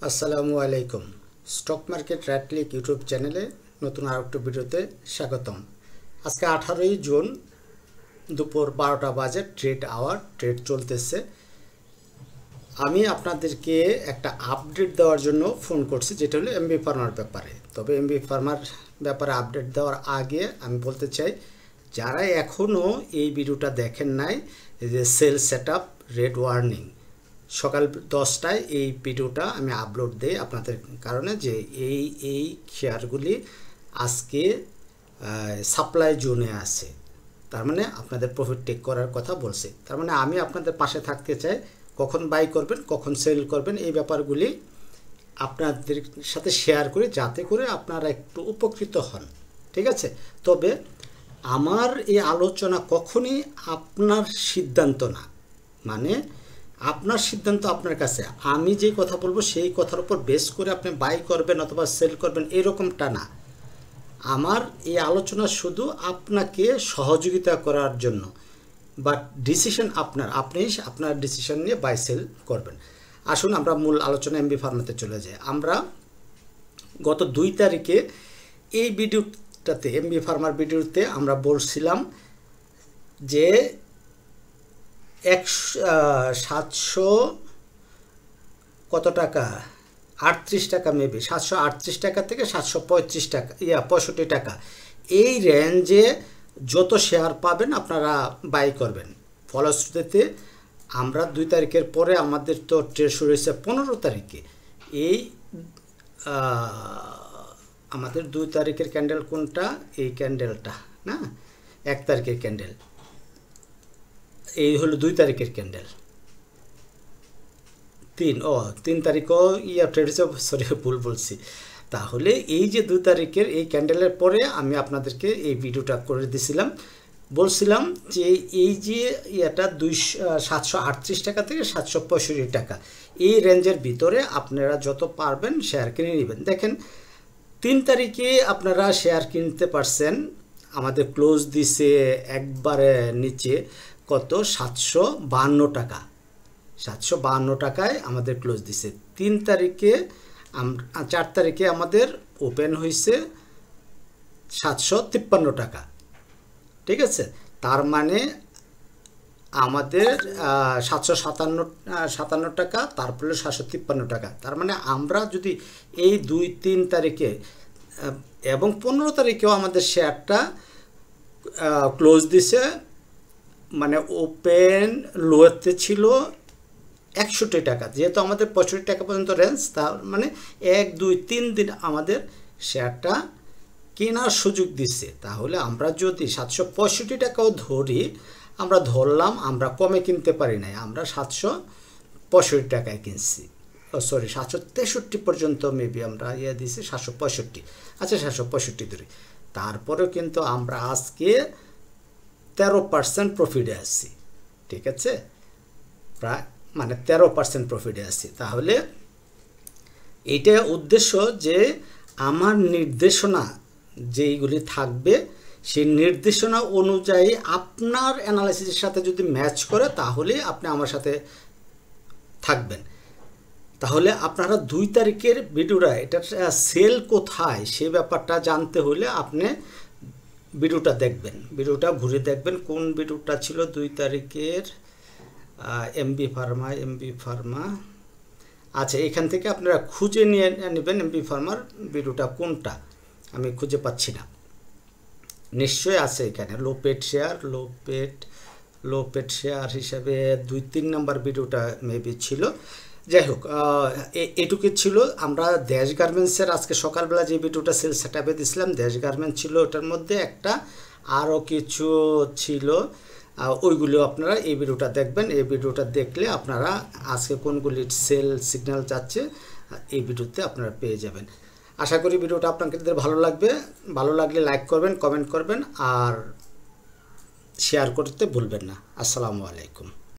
আসসালামু আলাইকুম। Stock market র্যাটলিক YouTube চ্যানেলে নতুন আরেকটা ভিডিওতে স্বাগতম। আজকে 18ই জুন দুপুর 12টা বাজে, ট্রেড চলতেছে। আমি আপনাদেরকে একটা আপডেট দেওয়ার জন্য ফোন করছি, যেটা হলো এমবি ফার্মার ব্যাপারে। তবে এমবি ফার্মার ব্যাপারে আপডেট দেওয়ার আগে আমি বলতে চাই, যারা এখনও এই ভিডিওটা দেখেন নাই, যে সেল সেটআপ রেড ওয়ার্নিং, সকাল 10টায় এই ভিডিওটা আমি আপলোড দিই আপনাদের কারণে, যে এই শেয়ারগুলি আজকে সাপ্লাই জোনে আছে। তার মানে আপনাদের প্রফিট টেক করার কথা বলছে। তার মানে আমি আপনাদের পাশে থাকতে চাই, কখন বাই করবেন কখন সেল করবেন এই ব্যাপারগুলি আপনাদের সাথে শেয়ার করি, যাতে করে আপনারা একটু উপকৃত হন। ঠিক আছে? তবে আমার এই আলোচনা কখনই আপনার সিদ্ধান্ত না, মানে আপনার সিদ্ধান্ত আপনার কাছে। আমি যে কথা বলবো সেই কথার উপর বেস করে আপনি বাই করবেন অথবা সেল করবেন এরকমটা না। আমার এই আলোচনা শুধু আপনাকে সহযোগিতা করার জন্য, বাট ডিসিশন আপনি আপনার ডিসিশন নিয়ে বাই সেল করবেন। আসুন আমরা মূল আলোচনা এমবি ফার্মাতে চলে যাই। আমরা গত 2 তারিখে এই ভিডিওটাতে, এমবি ফার্মার ভিডিওতে আমরা বলছিলাম যে 700 কত টাকা, 38 টাকা, মেবি 738 টাকা থেকে 735 টাকা, 65 টাকা, এই রেঞ্জে যত শেয়ার পাবেন আপনারা বাই করবেন। ফলশ্রুতিতে আমরা 2 তারিখের পরে আমাদের তো ট্রেড শুরু হয়েছে 15 তারিখে। এই আমাদের 2 তারিখের ক্যান্ডেল কোনটা? এই ক্যান্ডেলটা না, 1 তারিখের ক্যান্ডেল। এই হলো 2 তারিখের ক্যান্ডেল। 3 তারিখও ট্রেড হয়েছে, সরি ভুল বলছি। তাহলে এই যে 2 তারিখের এই ক্যান্ডেলের পরে আমি আপনাদেরকে এই ভিডিওটা করে দিয়েছিলাম, বলছিলাম যে এই যে 738 টাকা থেকে 765 টাকা, এই রেঞ্জের ভিতরে আপনারা যত পারবেন শেয়ার কিনে নেবেন। দেখেন 3 তারিখে আপনারা শেয়ার কিনতে পারছেন, আমাদের ক্লোজ দিছে একবারে নিচে কত, 752 টাকা। 752 টাকায় আমাদের ক্লোজ দিছে। 3 তারিখে 4 তারিখে আমাদের ওপেন হয়েছে 753 টাকা। ঠিক আছে? তার মানে আমাদের 757 টাকা, তারপরে 753 টাকা। তার মানে আমরা যদি এই 2-3 তারিখে এবং 15 তারিখেও আমাদের শেয়ারটা ক্লোজ দিছে, মানে ওপেন লোতে ছিল 61 টাকা, যেহেতু আমাদের 65 টাকা পর্যন্ত রেঞ্জ, তার মানে 1-2-3 দিন আমাদের শেয়ারটা কেনার সুযোগ দিচ্ছে। তাহলে আমরা যদি 765 টাকাও ধরি, আমরা ধরলাম আমরা কমে কিনতে পারি নাই, আমরা 765 টাকায় কিনছি, সরি 763 পর্যন্ত মেবি আমরা দিছি, 765। আচ্ছা 765 ধরি। তারপরেও কিন্তু আমরা আজকে 13% প্রফিটে আসছি। ঠিক আছে? প্রায় মানে 13% প্রফিটে আসছি। তাহলে এইটা উদ্দেশ্য যে আমার নির্দেশনা যেইগুলি থাকবে, সেই নির্দেশনা অনুযায়ী আপনার অ্যানালাইসিসের সাথে যদি ম্যাচ করে, তাহলে আপনি আমার সাথে থাকবেন। তাহলে আপনারা 2 তারিখের ভিডিওটা, এটা সেল কোথায় সে ব্যাপারটা জানতে হলে আপনি ভিডিওটা দেখবেন, ভিডিওটা ঘুরে দেখবেন। কোন ভিডিওটা ছিল 2 তারিখের? MB Pharma. আচ্ছা, এখান থেকে আপনারা খুঁজে নিয়ে নেবেন এমবি ফার্মার ভিডিওটা কোনটা, আমি খুঁজে পাচ্ছি না। নিশ্চয়ই আছে এখানে, লো পেট শেয়ার হিসাবে 2-3 নম্বর ভিডিওটা মেবি ছিল। যাই হোক, এটুকু ছিল। আমরা দেশ গার্মেন্টসের আজকে সকালবেলা যে ভিডিওটা সেল সেটআপে দিয়েছিলাম, দেশ গার্মেন্টস ছিল, ওটার মধ্যে একটা আরও কিছু ছিল, ওইগুলো আপনারা এই ভিডিওটা দেখবেন। এই ভিডিওটা দেখলে আপনারা আজকে কোনগুলি সেল সিগন্যাল যাচ্ছে এই ভিডিওতে আপনারা পেয়ে যাবেন। আশা করি ভিডিওটা আপনাদের ভালো লাগবে। ভালো লাগলে লাইক করবেন, কমেন্ট করবেন, আর শেয়ার করতে ভুলবেন না। আসসালামু আলাইকুম।